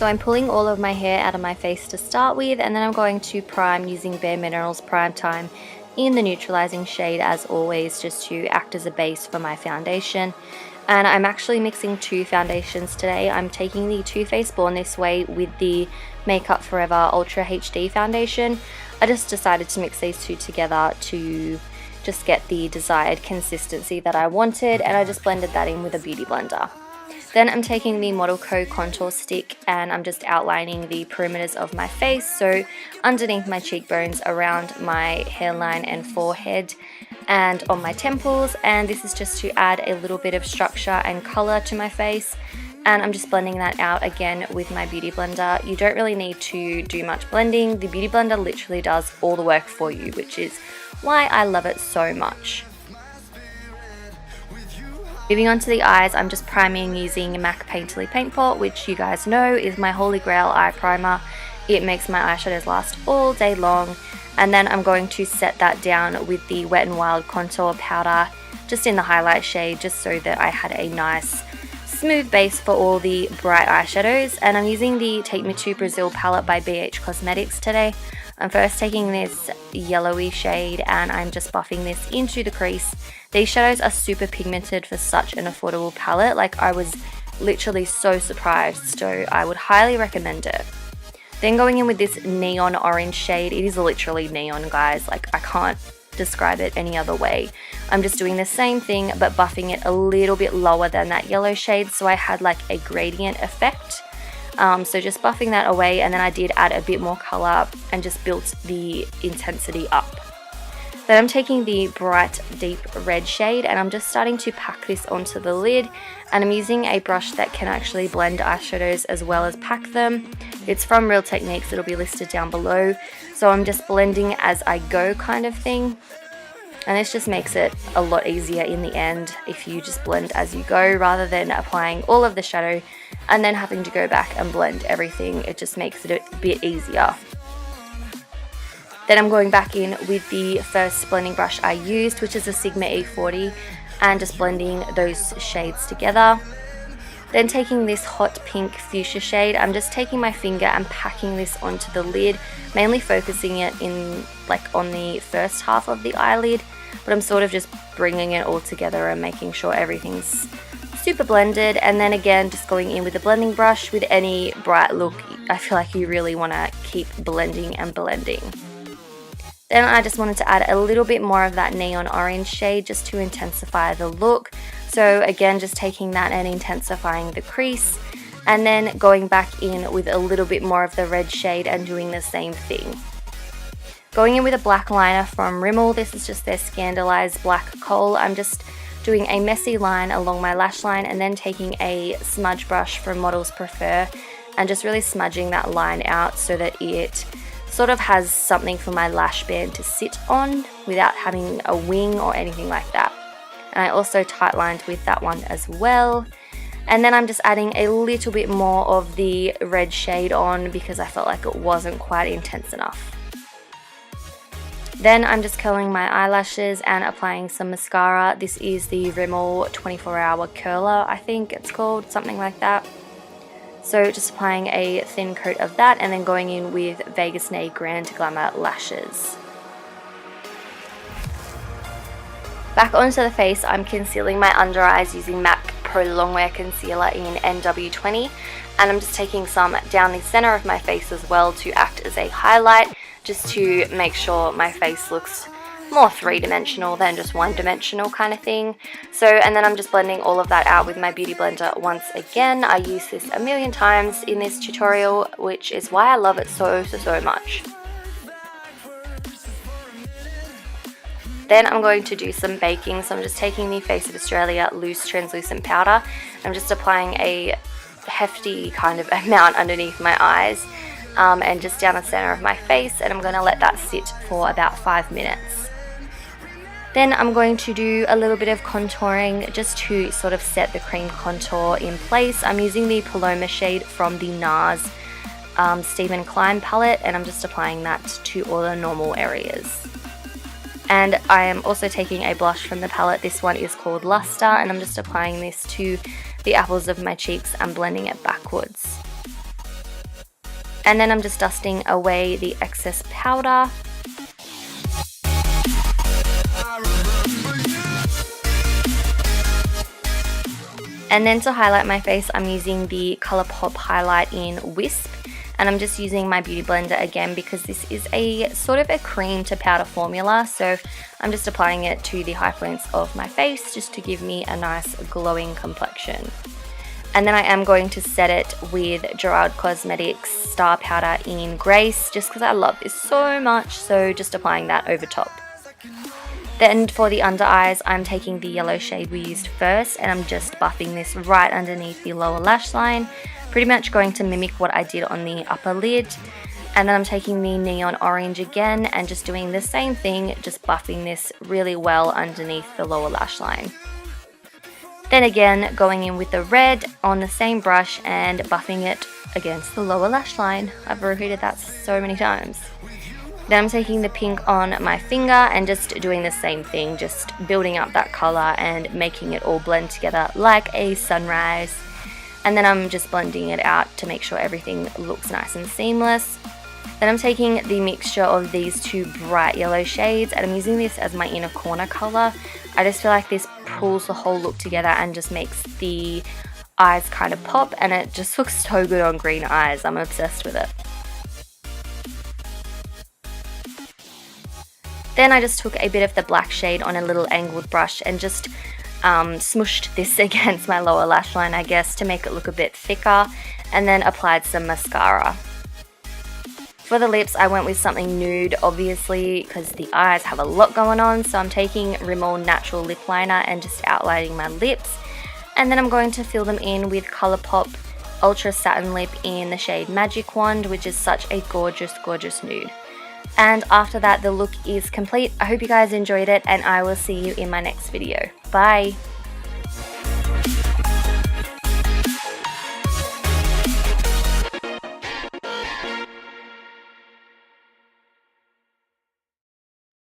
So I'm pulling all of my hair out of my face to start with, and then I'm going to prime using Bare Minerals Prime Time in the neutralizing shade as always, just to act as a base for my foundation. And I'm actually mixing two foundations today. I'm taking the Too Faced Born This Way with the Makeup Forever Ultra HD foundation. I just decided to mix these two together to just get the desired consistency that I wanted, and I just blended that in with a beauty blender. Then I'm taking the Model Co contour stick and I'm just outlining the perimeters of my face, so underneath my cheekbones, around my hairline and forehead, and on my temples. And this is just to add a little bit of structure and color to my face, and I'm just blending that out again with my beauty blender. You don't really need to do much blending. The beauty blender literally does all the work for you, which is why I love it so much. Moving on to the eyes, I'm just priming using MAC Painterly Paint Pot, which you guys know is my holy grail eye primer. It makes my eyeshadows last all day long. And then I'm going to set that down with the Wet n Wild contour powder, just in the highlight shade, just so that I had a nice smooth base for all the bright eyeshadows. And I'm using the Take Me to Brazil palette by BH Cosmetics today. I'm first taking this yellowy shade and I'm just buffing this into the crease. These shadows are super pigmented for such an affordable palette. Like, I was literally so surprised, so I would highly recommend it. Then going in with this neon orange shade. It is literally neon, guys. Like, I can't describe it any other way. I'm just doing the same thing but buffing it a little bit lower than that yellow shade, so I had like a gradient effect. So just buffing that away, and then I did add a bit more color and just built the intensity up. Then I'm taking the bright deep red shade and I'm just starting to pack this onto the lid, and I'm using a brush that can actually blend eyeshadows as well as pack them. It's from Real Techniques, it'll be listed down below. So I'm just blending as I go kind of thing. And this just makes it a lot easier in the end if you just blend as you go, rather than applying all of the shadow and then having to go back and blend everything. It just makes it a bit easier. Then I'm going back in with the first blending brush I used, which is a Sigma E40, and just blending those shades together. Then taking this hot pink fuchsia shade, I'm just taking my finger and packing this onto the lid, mainly focusing it in like on the first half of the eyelid, but I'm sort of just bringing it all together and making sure everything's super blended. And then again, just going in with a blending brush. With any bright look, I feel like you really want to keep blending and blending. Then I just wanted to add a little bit more of that neon orange shade just to intensify the look. So again, just taking that and intensifying the crease, and then going back in with a little bit more of the red shade and doing the same thing. Going in with a black liner from Rimmel. This is just their Scandalized Black Coal. I'm just doing a messy line along my lash line and then taking a smudge brush from Models Prefer and just really smudging that line out so that it sort of has something for my lash band to sit on without having a wing or anything like that. And I also tight lined with that one as well. And then I'm just adding a little bit more of the red shade on because I felt like it wasn't quite intense enough. Then I'm just curling my eyelashes and applying some mascara. This is the Rimmel 24-Hour Curler, I think it's called, something like that. So just applying a thin coat of that and then going in with Vegas Nay Grand Glamour lashes. Back onto the face, I'm concealing my under eyes using MAC Pro Longwear Concealer in NW20, and I'm just taking some down the center of my face as well to act as a highlight, just to make sure my face looks more three-dimensional than just one-dimensional kind of thing. So, and then I'm just blending all of that out with my beauty blender once again. I use this a million times in this tutorial, which is why I love it so much. Then I'm going to do some baking, so I'm just taking the Face of Australia Loose Translucent Powder. I'm just applying a hefty kind of amount underneath my eyes and just down the center of my face, and I'm going to let that sit for about 5 minutes. Then I'm going to do a little bit of contouring just to sort of set the cream contour in place. I'm using the Paloma shade from the NARS Stephen Klein palette, and I'm just applying that to all the normal areas. And I am also taking a blush from the palette. This one is called Luster, and I'm just applying this to the apples of my cheeks and blending it backwards. And then I'm just dusting away the excess powder. And then to highlight my face, I'm using the Colourpop Highlight in Wisp. And I'm just using my Beauty Blender again because this is a sort of a cream to powder formula. So I'm just applying it to the high points of my face just to give me a nice glowing complexion. And then I am going to set it with Gerard Cosmetics Star Powder in Grace just because I love this so much. So just applying that over top. Then for the under eyes, I'm taking the yellow shade we used first and I'm just buffing this right underneath the lower lash line, pretty much going to mimic what I did on the upper lid. And then I'm taking the neon orange again and just doing the same thing, just buffing this really well underneath the lower lash line. Then again, going in with the red on the same brush and buffing it against the lower lash line. I've repeated that so many times. Then I'm taking the pink on my finger and just doing the same thing, just building up that color and making it all blend together like a sunrise. And then I'm just blending it out to make sure everything looks nice and seamless. Then I'm taking the mixture of these two bright yellow shades and I'm using this as my inner corner color. I just feel like this pulls the whole look together and just makes the eyes kind of pop, and it just looks so good on green eyes. I'm obsessed with it. Then I just took a bit of the black shade on a little angled brush and just smooshed this against my lower lash line, I guess, to make it look a bit thicker, and then applied some mascara. For the lips, I went with something nude, obviously, because the eyes have a lot going on, so I'm taking Rimmel Natural Lip Liner and just outlining my lips. And then I'm going to fill them in with Colourpop Ultra Satin Lip in the shade Magic Wand, which is such a gorgeous, gorgeous nude. And after that, the look is complete. I hope you guys enjoyed it and I will see you in my next video. Bye!